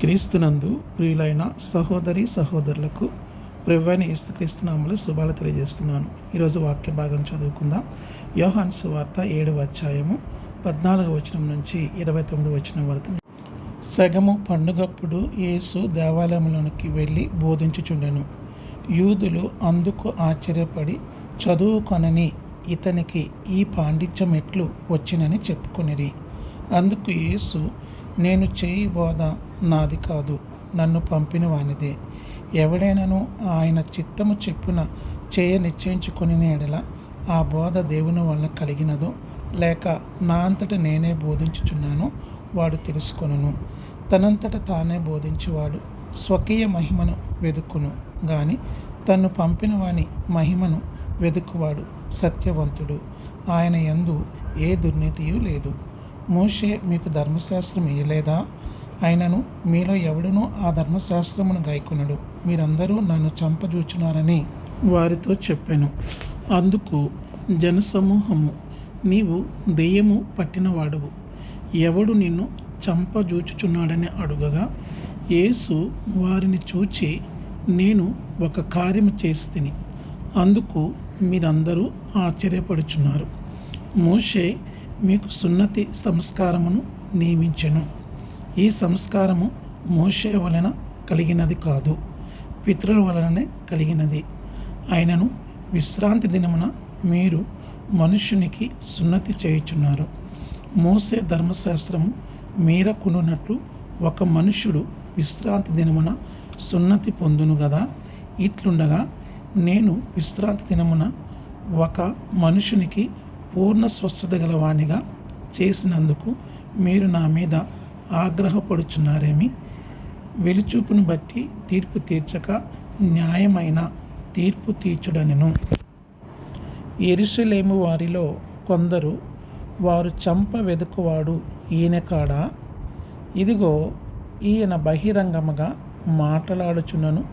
క్రీస్తునందు ప్రియులైన సహోదరి సహోదరులకు ప్రభువైన యేసుక్రీస్తు నామములో శుభాలు తెలియజేస్తున్నాను. ఈరోజు వాక్య భాగం చదువుకుందాం. యోహాను సువార్త 7వ అధ్యాయము 14వ వచనం నుంచి 29వ వచనం వరకు. సగము పండుగప్పుడు యేసు దేవాలయంలోనికి వెళ్ళి బోధించుచుండెను. యూదులు అందుకు ఆశ్చర్యపడి చదువుకొనని ఇతనికి ఈ పాండిత్యం ఎట్లు వచ్చినని చెప్పుకొనిరి. అందుకు యేసు, నేను చేయి బోధ నాది కాదు, నన్ను పంపిన వానిదే. ఎవడైనాను ఆయన చిత్తము చెప్పున చేయ నిశ్చయించుకొని ఎడల ఆ బోధ దేవుని వలన కలిగినదో లేక నా అంతట నేనే బోధించుచున్నానో వాడు తెలుసుకొనును. తనంతట తానే బోధించువాడు స్వకీయ మహిమను వెదుకును గాని తన్ను పంపిన వాని మహిమను వెదుకువాడు సత్యవంతుడు, ఆయన యందు ఏ దుర్నీతియూ లేదు. మోషే మీకు ధర్మశాస్త్రం ఇయ్యలేదా? అయినను మీలో ఎవడునూ ఆ ధర్మశాస్త్రమును గైకొనడు. మీరందరూ నన్ను చంపజూచున్నారని వారితో చెప్పాను. అందుకు జనసమూహము, నీవు దెయ్యము పట్టినవాడువు, ఎవడు నిన్ను చంపజూచుచున్నాడని అడుగగా, యేసు వారిని చూచి, నేను ఒక కార్యము చేస్తిని, అందుకు మీరందరూ ఆశ్చర్యపడుచున్నారు. మోషే మీకు సున్నతి సంస్కారమును నియమించెను. ఈ సంస్కారము మోషే వలన కలిగినది కాదు, పితరుల వలననే కలిగినది. అయినను విశ్రాంతి దినమున మీరు మనుష్యునికి సున్నతి చేయుచున్నారు. మోసే ధర్మశాస్త్రము మీరకున్నట్లు ఒక మనుష్యుడు విశ్రాంతి దినమున సున్నతి పొందును గదా. ఇట్లుండగా నేను విశ్రాంతి దినమున ఒక మనుషునికి పూర్ణ స్వస్థత గలవాణిగా చేసినందుకు మీరు నా మీద ఆగ్రహపడుచున్నారేమి? వెలుచూపును బట్టి తీర్పు తీర్చక న్యాయమైన తీర్పు తీర్చుడనెను. యెరూషలేము వారిలో కొందరు, వారు చంప వెదుకువాడు ఈయన కాడా? ఇదిగో ఈయన బహిరంగముగా మాట్లాడుచున్నను,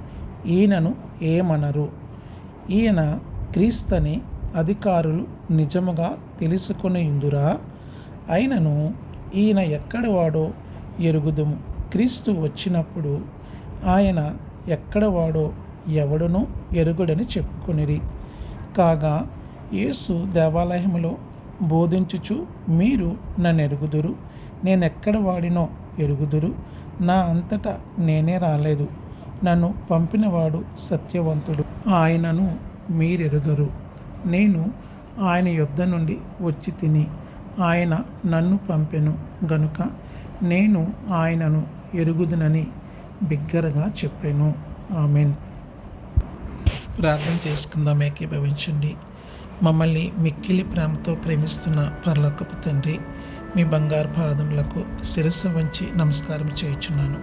ఈయనను ఏమనరు? ఈయన క్రీస్తని అధికారులు నిజముగా తెలుసుకొనియుందురా? అయినను ఈయన ఎక్కడవాడో ఎరుగుదుము. క్రీస్తు వచ్చినప్పుడు ఆయన ఎక్కడవాడో ఎవడునూ ఎరుగుడని చెప్పుకొనిరి. కాగా యేసు దేవాలయములో బోధించుచు, మీరు నన్ను ఎరుగుదురు, నేనెక్కడ వాడినో ఎరుగుదురు, నా అంతటా నేనే రాలేదు, నన్ను పంపినవాడు సత్యవంతుడు, ఆయనను మీరెరుగరు. నేను ఆయన యొద్ద నుండి వచ్చి తిని, ఆయన నన్ను పంపెను గనుక నేను ఆయనను ఎరుగుదునని బిగ్గరగా చెప్పాను. ఆమేన్. ప్రార్థన చేసుకుందాం. ఏకీభవించండి. మమ్మల్ని మిక్కిలి ప్రేమతో ప్రేమిస్తున్న పరలోకపు తండ్రి, మీ బంగారు పాదములకు శిరస్సు వంచి నమస్కారం చేయుచున్నాను.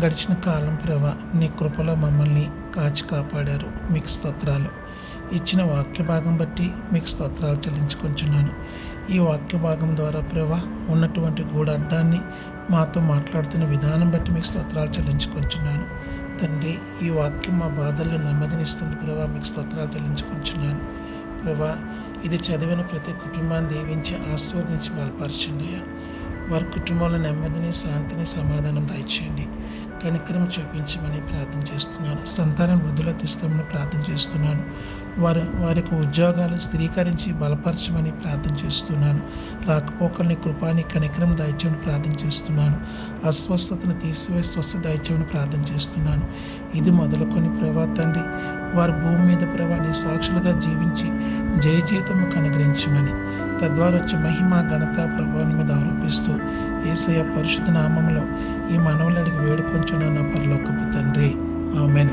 గడిచిన కాలం ప్రభా, నీ కృపలో మమ్మల్ని కాచి కాపాడారు. మీకు స్తోత్రాలు. ఇచ్చిన వాక్య భాగం బట్టి మీకు స్తోత్రాలు చెల్లించుకుంటున్నాను. ఈ వాక్య భాగం ద్వారా ప్రభా ఉన్నటువంటి గూఢార్థాన్ని మాతో మాట్లాడుతున్న విధానం బట్టి మీకు స్తోత్రాలు చెల్లించుకుంటున్నాను. తండ్రి, ఈ వాక్యం మా బాధల్లో నెమ్మదినిస్తుంది ప్రభా, మీకు స్తోత్రాలు చెల్లించుకుంటున్నాను. ప్రభా, ఇది చదివిన ప్రతి కుటుంబాన్ని దీవించి ఆశీర్వదించి బలపరచండి. వారి కుటుంబంలో నెమ్మదిని, శాంతిని, సమాధానం దయచేయండి. కనికరం చూపించమని ప్రార్థన చేస్తున్నాను. సంతానం వృద్ధిలో తీసుకోమని ప్రార్థన చేస్తున్నాను. వారికి ఉద్యోగాలు స్థిరీకరించి బలపరచమని ప్రార్థన చేస్తున్నాను. రాకపోకల్ని కృపాని కనికరం దయచేయమని ప్రార్థన చేస్తున్నాను. అస్వస్థతను తీసివేసి స్వస్థత దయచేయమని ప్రార్థన చేస్తున్నాను. ఇది మొదలుకొని ప్రభా తండ్రి, వారి భూమి మీద ప్రభా నీ సాక్షులుగా జీవించి జయజీతము అనుగ్రహించమని, తద్వారా వచ్చే మహిమ ఘనత ప్రభావం మీద ఆరోపిస్తూ యేసయ్య పరిశుద్ధ నామములో ఈ మనవులు అడిగి వేడుకొంచున్నాను పరలోకపు తండ్రి. ఆమేన్.